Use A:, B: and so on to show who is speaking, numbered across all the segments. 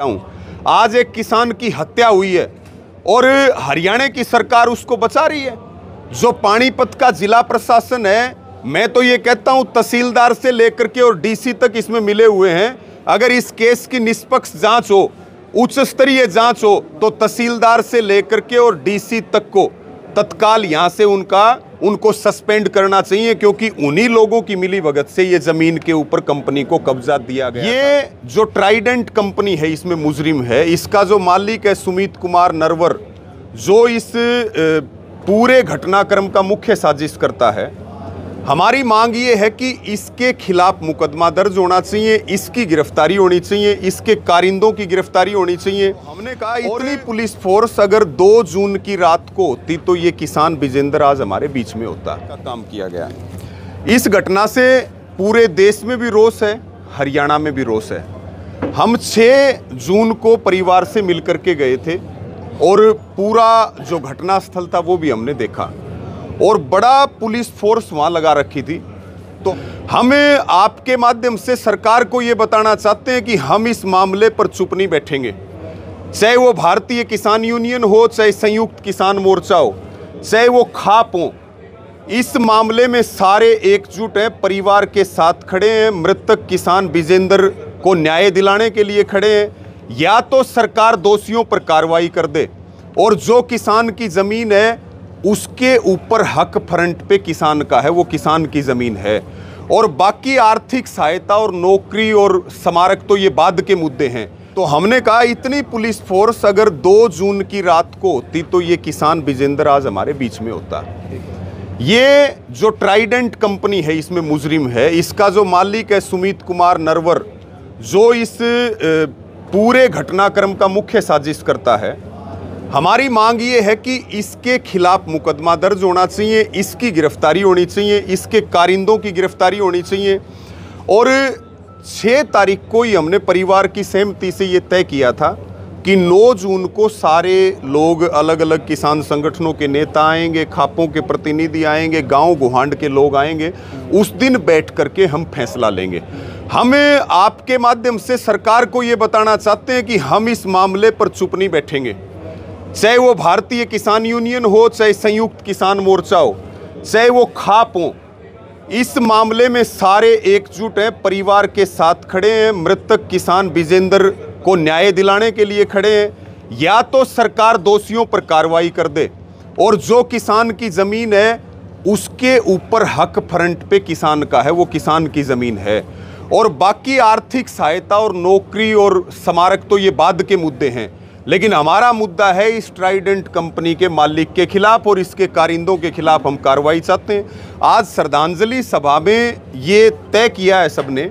A: आज एक किसान की हत्या हुई है और हरियाणा की सरकार उसको बचा रही है। जो पानीपत का जिला प्रशासन है, मैं तो ये कहता हूं तहसीलदार से लेकर के और डीसी तक इसमें मिले हुए हैं। अगर इस केस की निष्पक्ष जांच हो, उच्च स्तरीय जांच हो, तो तहसीलदार से लेकर के और डीसी तक को तत्काल यहां से उनको सस्पेंड करना चाहिए, क्योंकि उन्हीं लोगों की मिलीभगत से ये जमीन के ऊपर कंपनी को कब्जा दिया गया। ये जो ट्राइडेंट कंपनी है, इसमें मुजरिम है, इसका जो मालिक है सुमित कुमार नरवर, जो इस पूरे घटनाक्रम का मुख्य साजिश करता है। हमारी मांग ये है कि इसके खिलाफ मुकदमा दर्ज होना चाहिए, इसकी गिरफ्तारी होनी चाहिए, इसके कारिंदों की गिरफ्तारी होनी चाहिए। हमने कहा इतनी पुलिस फोर्स अगर 2 जून की रात को होती तो ये किसान विजेंद्र आज हमारे बीच में होता। का काम किया गया है। इस घटना से पूरे देश में भी रोष है, हरियाणा में भी रोष है। हम 6 जून को परिवार से मिलकर के गए थे और पूरा जो घटना स्थल था वो भी हमने देखा और बड़ा पुलिस फोर्स वहां लगा रखी थी। तो हमें आपके माध्यम से सरकार को ये बताना चाहते हैं कि हम इस मामले पर चुप नहीं बैठेंगे। चाहे वो भारतीय किसान यूनियन हो, चाहे संयुक्त किसान मोर्चा हो, चाहे वो खाप हो, इस मामले में सारे एकजुट हैं, परिवार के साथ खड़े हैं। मृतक किसान विजेंद्र को न्याय दिलाने के लिए खड़े हैं। या तो सरकार दोषियों पर कार्रवाई कर दे और जो किसान की जमीन है उसके ऊपर हक फ्रंट पे किसान का है, वो किसान की जमीन है, और बाकी आर्थिक सहायता और नौकरी और स्मारक तो ये बाद के मुद्दे हैं। तो हमने कहा इतनी पुलिस फोर्स अगर 2 जून की रात को होती तो ये किसान विजेंद्र आज हमारे बीच में होता। ये जो ट्राइडेंट कंपनी है, इसमें मुजरिम है, इसका जो मालिक है सुमित कुमार नरवर, जो इस पूरे घटनाक्रम का मुख्य साजिश करता है। हमारी मांग ये है कि इसके खिलाफ मुकदमा दर्ज होना चाहिए, इसकी गिरफ्तारी होनी चाहिए, इसके कारिंदों की गिरफ्तारी होनी चाहिए। और 6 तारीख को ही हमने परिवार की सहमति से ये तय किया था कि 9 जून को सारे लोग, अलग अलग किसान संगठनों के नेता आएंगे, खापों के प्रतिनिधि आएंगे, गांव गुहांड के लोग आएंगे। उस दिन बैठ करके हम फैसला लेंगे। हमें आपके माध्यम से सरकार को ये बताना चाहते हैं कि हम इस मामले पर चुप नहीं बैठेंगे। चाहे वो भारतीय किसान यूनियन हो, चाहे संयुक्त किसान मोर्चा हो, चाहे वो खाप हो, इस मामले में सारे एकजुट हैं, परिवार के साथ खड़े हैं। मृतक किसान विजेंद्र को न्याय दिलाने के लिए खड़े हैं। या तो सरकार दोषियों पर कार्रवाई कर दे और जो किसान की जमीन है उसके ऊपर हक फ्रंट पे किसान का है, वो किसान की जमीन है, और बाकी आर्थिक सहायता और नौकरी और स्मारक तो ये बाद के मुद्दे हैं। लेकिन हमारा मुद्दा है इस ट्राइडेंट कंपनी के मालिक के खिलाफ और इसके कारिंदों के खिलाफ हम कार्रवाई चाहते हैं। आज श्रद्धांजलि सभा में ये तय किया है सबने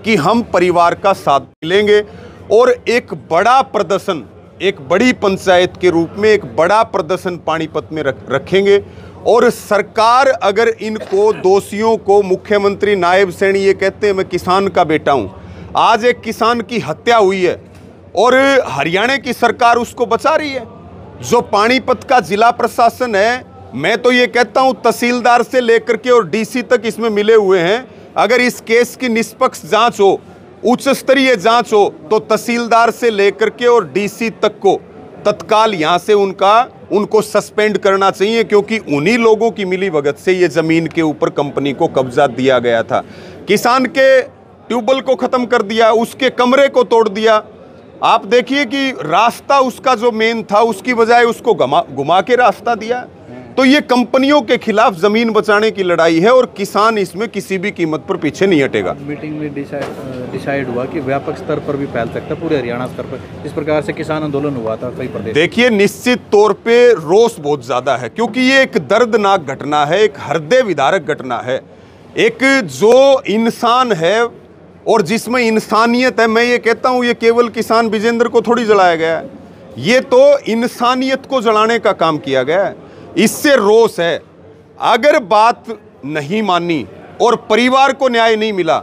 A: कि हम परिवार का साथ मिलेंगे और एक बड़ा प्रदर्शन, एक बड़ी पंचायत के रूप में एक बड़ा प्रदर्शन पानीपत में रखेंगे। और सरकार अगर इनको दोषियों को, मुख्यमंत्री नायब सैनी ये कहते हैं मैं किसान का बेटा हूं, आज एक किसान की हत्या हुई है और हरियाणा की सरकार उसको बचा रही है। जो पानीपत का जिला प्रशासन है, मैं तो ये कहता हूं तहसीलदार से लेकर के और डीसी तक इसमें मिले हुए हैं। अगर इस केस की निष्पक्ष जांच हो, उच्च स्तरीय जांच हो, तो तहसीलदार से लेकर के और डीसी तक को तत्काल यहां से उनको सस्पेंड करना चाहिए, क्योंकि उन्हीं लोगों की मिलीभगत से ये जमीन के ऊपर कंपनी को कब्जा दिया गया था। किसान के ट्यूबवेल को खत्म कर दिया, उसके कमरे को तोड़ दिया। आप देखिए कि रास्ता उसका जो मेन था, उसकी बजाय उसको घुमा के रास्ता दिया। तो ये कंपनियों के खिलाफ जमीन बचाने की लड़ाई है और किसान इसमें किसी भी कीमत पर पीछे नहीं हटेगा।
B: मीटिंग में डिसाइड हुआ कि व्यापक स्तर पर भी फैल सकता है, पूरे हरियाणा स्तर पर इस प्रकार से किसान आंदोलन हुआ था कई प्रदेश।
A: देखिए, निश्चित तौर पे रोष बहुत ज्यादा है, क्योंकि ये एक दर्दनाक घटना है, एक हृदय विदारक घटना है। एक जो इंसान है और जिसमें इंसानियत है, मैं ये कहता हूं ये केवल किसान विजेंद्र को थोड़ी जलाया गया है, ये तो इंसानियत को जलाने का काम किया गया है। इससे रोष है। अगर बात नहीं मानी और परिवार को न्याय नहीं मिला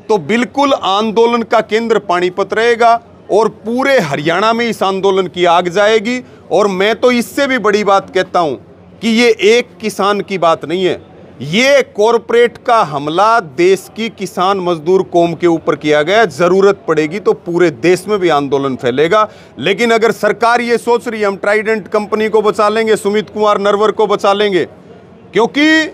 A: तो बिल्कुल आंदोलन का केंद्र पानीपत रहेगा और पूरे हरियाणा में इस आंदोलन की आग जाएगी। और मैं तो इससे भी बड़ी बात कहता हूं कि ये एक किसान की बात नहीं है, ये कॉरपोरेट का हमला देश की किसान मजदूर कौम के ऊपर किया गया। जरूरत पड़ेगी तो पूरे देश में भी आंदोलन फैलेगा। लेकिन अगर सरकार ये सोच रही है हम ट्राइडेंट कंपनी को बचा लेंगे, सुमित कुमार नरवर को बचा लेंगे, क्योंकि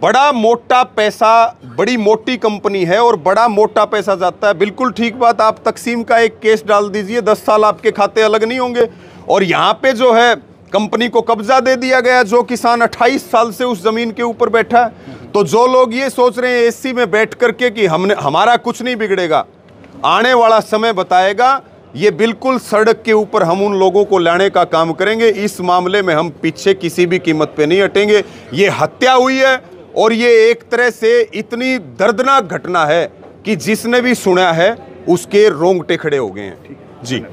A: बड़ा मोटा पैसा, बड़ी मोटी कंपनी है और बड़ा मोटा पैसा जाता है। बिल्कुल ठीक बात, आप तकसीम का एक केस डाल दीजिए, 10 साल आपके खाते अलग नहीं होंगे। और यहाँ पे जो है कंपनी को कब्जा दे दिया गया, जो किसान 28 साल से उस जमीन के ऊपर बैठा है। तो जो लोग ये सोच रहे हैं एसी में बैठ करके कि हमारा कुछ नहीं बिगड़ेगा, आने वाला समय बताएगा। ये बिल्कुल सड़क के ऊपर हम उन लोगों को लाने का काम करेंगे। इस मामले में हम पीछे किसी भी कीमत पे नहीं हटेंगे। ये हत्या हुई है और ये एक तरह से इतनी दर्दनाक घटना है कि जिसने भी सुना है उसके रोंगटे खड़े हो गए हैं। जी।